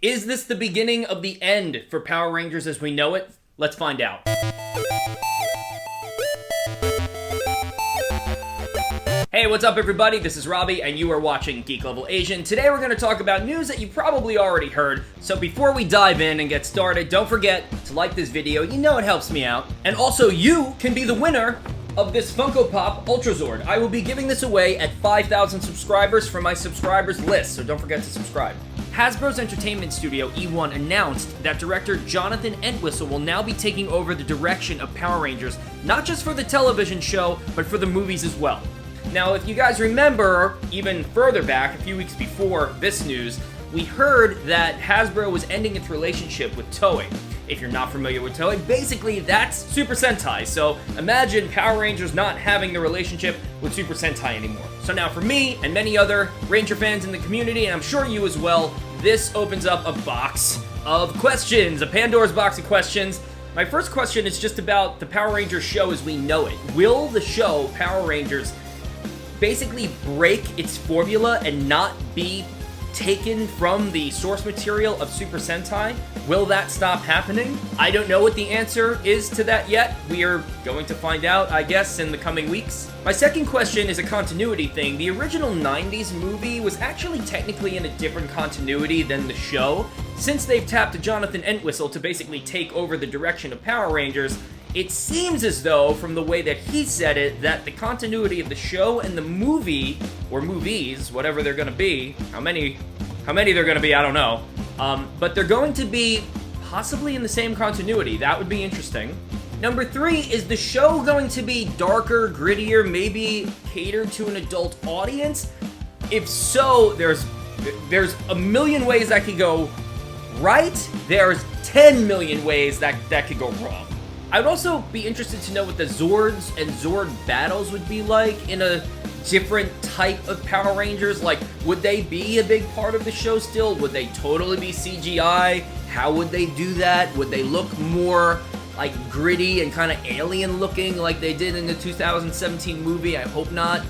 Is this the beginning of the end for Power Rangers as we know it? Let's find out. Hey, what's up everybody? This is Robbie and you are watching Geek Level Asian. Today we're going to talk about news that you probably already heard. So before we dive in and get started, don't forget to like this video. You know it helps me out. And also you can be the winner of this Funko Pop Ultrazord. I will be giving this away at 5,000 subscribers from my subscribers list, so don't forget to subscribe. Hasbro's entertainment studio, eOne, announced that director Jonathan Entwistle will now be taking over the direction of Power Rangers, not just for the television show, but for the movies as well. Now, if you guys remember, even further back, a few weeks before this news, we heard that Hasbro was ending its relationship with Toei. If you're not familiar with Toei, basically that's Super Sentai. So imagine Power Rangers not having the relationship with Super Sentai anymore. So now for me and many other Ranger fans in the community, and I'm sure you as well, this opens up a box of questions, a Pandora's box of questions. My first question is just about the Power Rangers show as we know it. Will the show Power Rangers basically break its formula and not be taken from the source material of Super Sentai? Will that stop happening? I don't know what the answer is to that yet. We are going to find out, I guess, in the coming weeks. My second question is a continuity thing. The original 90s movie was actually technically in a different continuity than the show. Since they've tapped Jonathan Entwistle to basically take over the direction of Power Rangers, it seems as though, from the way that he said it, that the continuity of the show and the movie, or movies, whatever they're gonna be, how many they're gonna be, I don't know, but they're going to be possibly in the same continuity. That would be interesting. Number 3, is the show going to be darker, grittier, maybe catered to an adult audience? If so, there's a million ways that could go right. There's 10 million ways that could go wrong. I would also be interested to know what the Zords and Zord battles would be like in a different type of Power Rangers. Like, would they be a big part of the show still? Would they totally be CGI? How would they do that? Would they look more like gritty and kind of alien looking like they did in the 2017 movie? I hope not.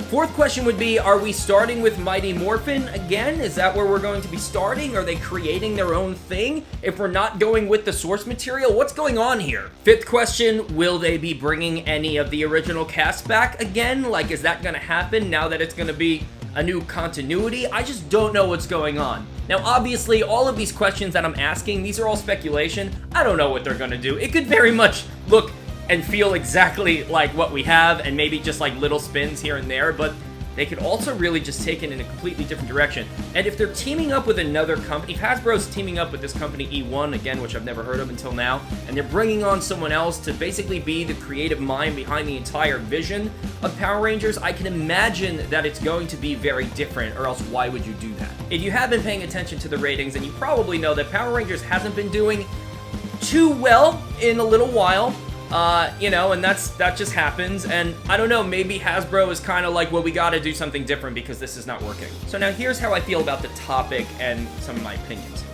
Fourth question would be, are we starting with Mighty Morphin again? Is that where we're going to be starting? Are they creating their own thing? If we're not going with the source material, what's going on here? Fifth question, will they be bringing any of the original cast back again? Like, is that gonna happen now that it's gonna be a new continuity? I just don't know what's going on. Now, obviously, all of these questions that I'm asking, these are all speculation. I don't know what they're gonna do. It could very much look and feel exactly like what we have, and maybe just like little spins here and there, but they could also really just take it in a completely different direction. And if they're teaming up with another company, if Hasbro's teaming up with this company eOne, again, which I've never heard of until now, and they're bringing on someone else to basically be the creative mind behind the entire vision of Power Rangers, I can imagine that it's going to be very different, or else why would you do that? If you have been paying attention to the ratings, then you probably know that Power Rangers hasn't been doing too well in a little while. You know, and that just happens, and I don't know, maybe Hasbro is kind of like, well, we gotta do something different because this is not working. So now here's how I feel about the topic and some of my opinions.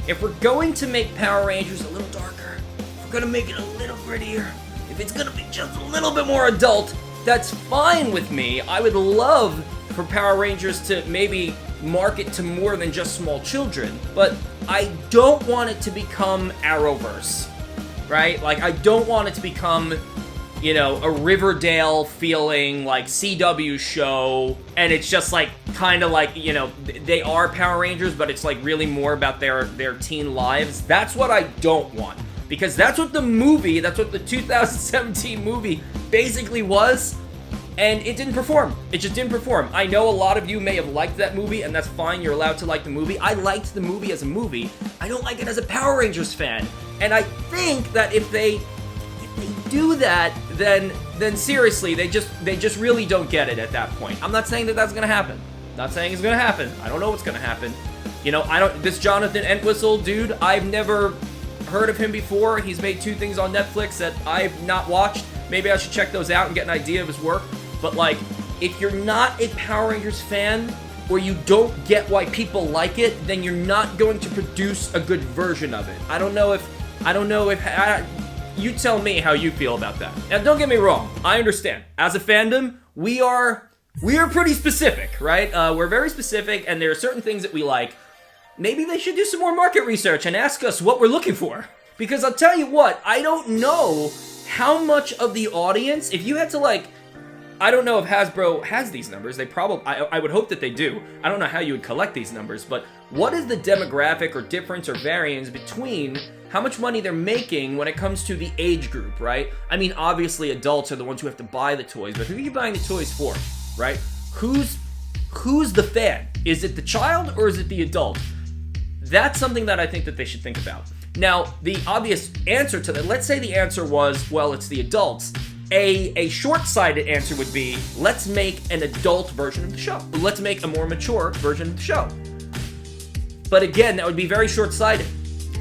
If we're going to make Power Rangers a little darker, if we're gonna make it a little grittier, if it's gonna be just a little bit more adult, that's fine with me. I would love for Power Rangers to maybe market to more than just small children, but I don't want it to become Arrowverse. Right? Like, I don't want it to become, you know, a Riverdale feeling, like, CW show, and it's just, like, kind of like, you know, they are Power Rangers, but it's, like, really more about their teen lives. That's what I don't want. Because that's what the 2017 movie basically was, and it didn't perform. It just didn't perform. I know a lot of you may have liked that movie, and that's fine, you're allowed to like the movie. I liked the movie as a movie. I don't like it as a Power Rangers fan. And I think that if they do that, then seriously, they just really don't get it at that point. I'm not saying that that's gonna happen. Not saying it's gonna happen. I don't know what's gonna happen. You know, this Jonathan Entwistle dude, I've never heard of him before. He's made 2 things on Netflix that I've not watched. Maybe I should check those out and get an idea of his work. But like, if you're not a Power Rangers fan, or you don't get why people like it, then you're not going to produce a good version of it. I don't know if you tell me how you feel about that. Now, don't get me wrong. I understand. As a fandom, we are pretty specific, right? We're very specific, and there are certain things that we like. maybe they should do some more market research and ask us what we're looking for. Because I'll tell you what, I don't know how much of the audience, if you had to like, I don't know if Hasbro has these numbers. They probably, I would hope that they do. I don't know how you would collect these numbers, but what is the demographic or difference or variance between how much money they're making when it comes to the age group, right? I mean, obviously adults are the ones who have to buy the toys, but who are you buying the toys for, right? Who's the fan? Is it the child or is it the adult? That's something that I think that they should think about. Now, the obvious answer to that, let's say the answer was, well, it's the adults. A short-sighted answer would be, let's make an adult version of the show. Let's make a more mature version of the show. But again, that would be very short-sighted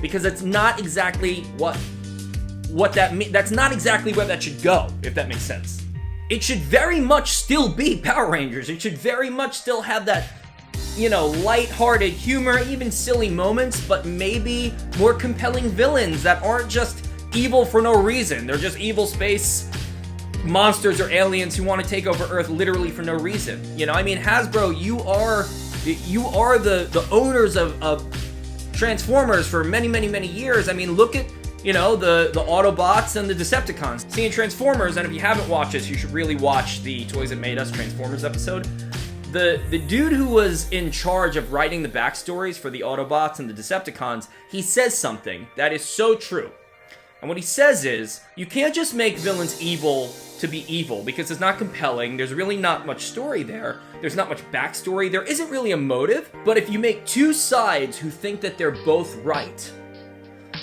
because it's not exactly what that means. That's not exactly where that should go, if that makes sense. It should very much still be Power Rangers. It should very much still have that, you know, light-hearted humor, even silly moments, but maybe more compelling villains that aren't just evil for no reason. They're just evil space monsters or aliens who want to take over Earth literally for no reason. You know, I mean, Hasbro, you are the owners of Transformers for many, many, many years. I mean, look at, you know, the Autobots and the Decepticons. Seeing Transformers, and if you haven't watched this, you should really watch the Toys That Made Us Transformers episode. The dude who was in charge of writing the backstories for the Autobots and the Decepticons, he says something that is so true. And what he says is, you can't just make villains evil to be evil, because it's not compelling, there's really not much story there, there's not much backstory, there isn't really a motive, but if you make two sides who think that they're both right,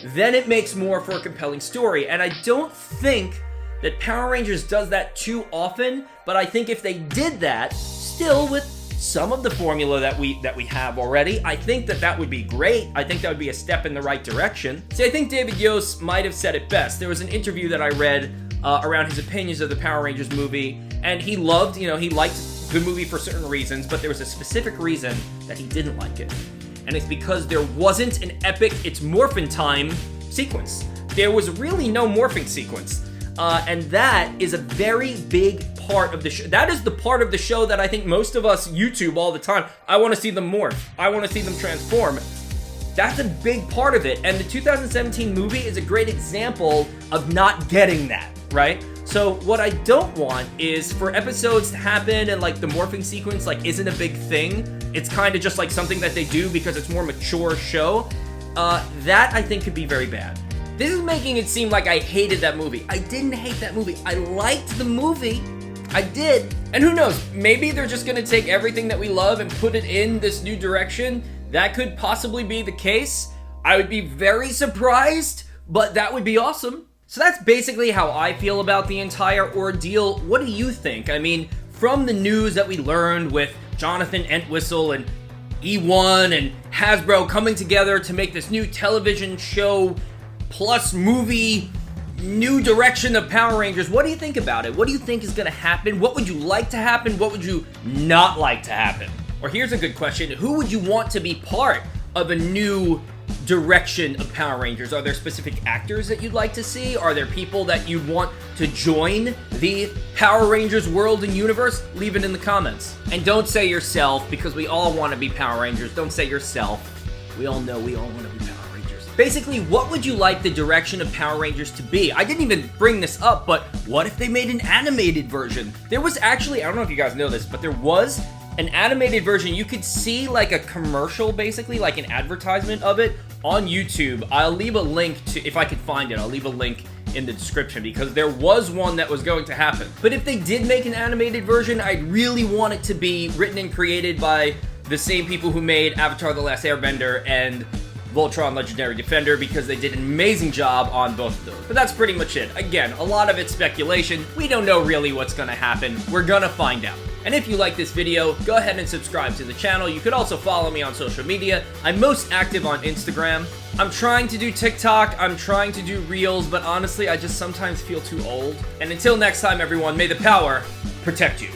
then it makes more for a compelling story. And I don't think that Power Rangers does that too often, but I think if they did that, still with some of the formula that we have already, I think that would be great. I think that would be a step in the right direction. See, I think David Yost might have said it best. There was an interview that I read around his opinions of the Power Rangers movie, and he liked the movie for certain reasons, but there was a specific reason that he didn't like it. And it's because there wasn't an epic It's Morphin' Time sequence. There was really no morphing sequence. And that is a very big part of the show. That is the part of the show that I think most of us YouTube all the time. I want to see them morph. I want to see them transform. That's a big part of it. And the 2017 movie is a great example of not getting that, right? So what I don't want is for episodes to happen and like the morphing sequence like isn't a big thing. It's kind of just like something that they do because it's more mature show. That I think could be very bad. This is making it seem like I hated that movie. I didn't hate that movie. I liked the movie. I did. And who knows, maybe they're just gonna take everything that we love and put it in this new direction. That could possibly be the case. I would be very surprised, but that would be awesome. So that's basically how I feel about the entire ordeal. What do you think? I mean, from the news that we learned with Jonathan Entwistle and eOne and Hasbro coming together to make this new television show plus movie, new direction of Power Rangers. What do you think about it? What do you think is going to happen? What would you like to happen? What would you not like to happen? Or here's a good question. Who would you want to be part of a new direction of Power Rangers? Are there specific actors that you'd like to see? Are there people that you'd want to join the Power Rangers world and universe? Leave it in the comments. And don't say yourself, because we all want to be Power Rangers. Don't say yourself. We all know we all want to be Power Rangers. Basically, what would you like the direction of Power Rangers to be? I didn't even bring this up, but what if they made an animated version? There was actually, I don't know if you guys know this, but there was an animated version. You could see like a commercial, basically, like an advertisement of it on YouTube. I'll leave a link to, if I could find it, I'll leave a link in the description because there was one that was going to happen. But if they did make an animated version, I'd really want it to be written and created by the same people who made Avatar: The Last Airbender and Voltron Legendary Defender, because they did an amazing job on both of those. But that's pretty much it. Again, a lot of it's speculation. We don't know really what's gonna happen. We're gonna find out. And if you like this video, go ahead and subscribe to the channel. You could also follow me on social media. I'm most active on Instagram. I'm trying to do TikTok. I'm trying to do Reels, but honestly, I just sometimes feel too old. And until next time, everyone, may the power protect you.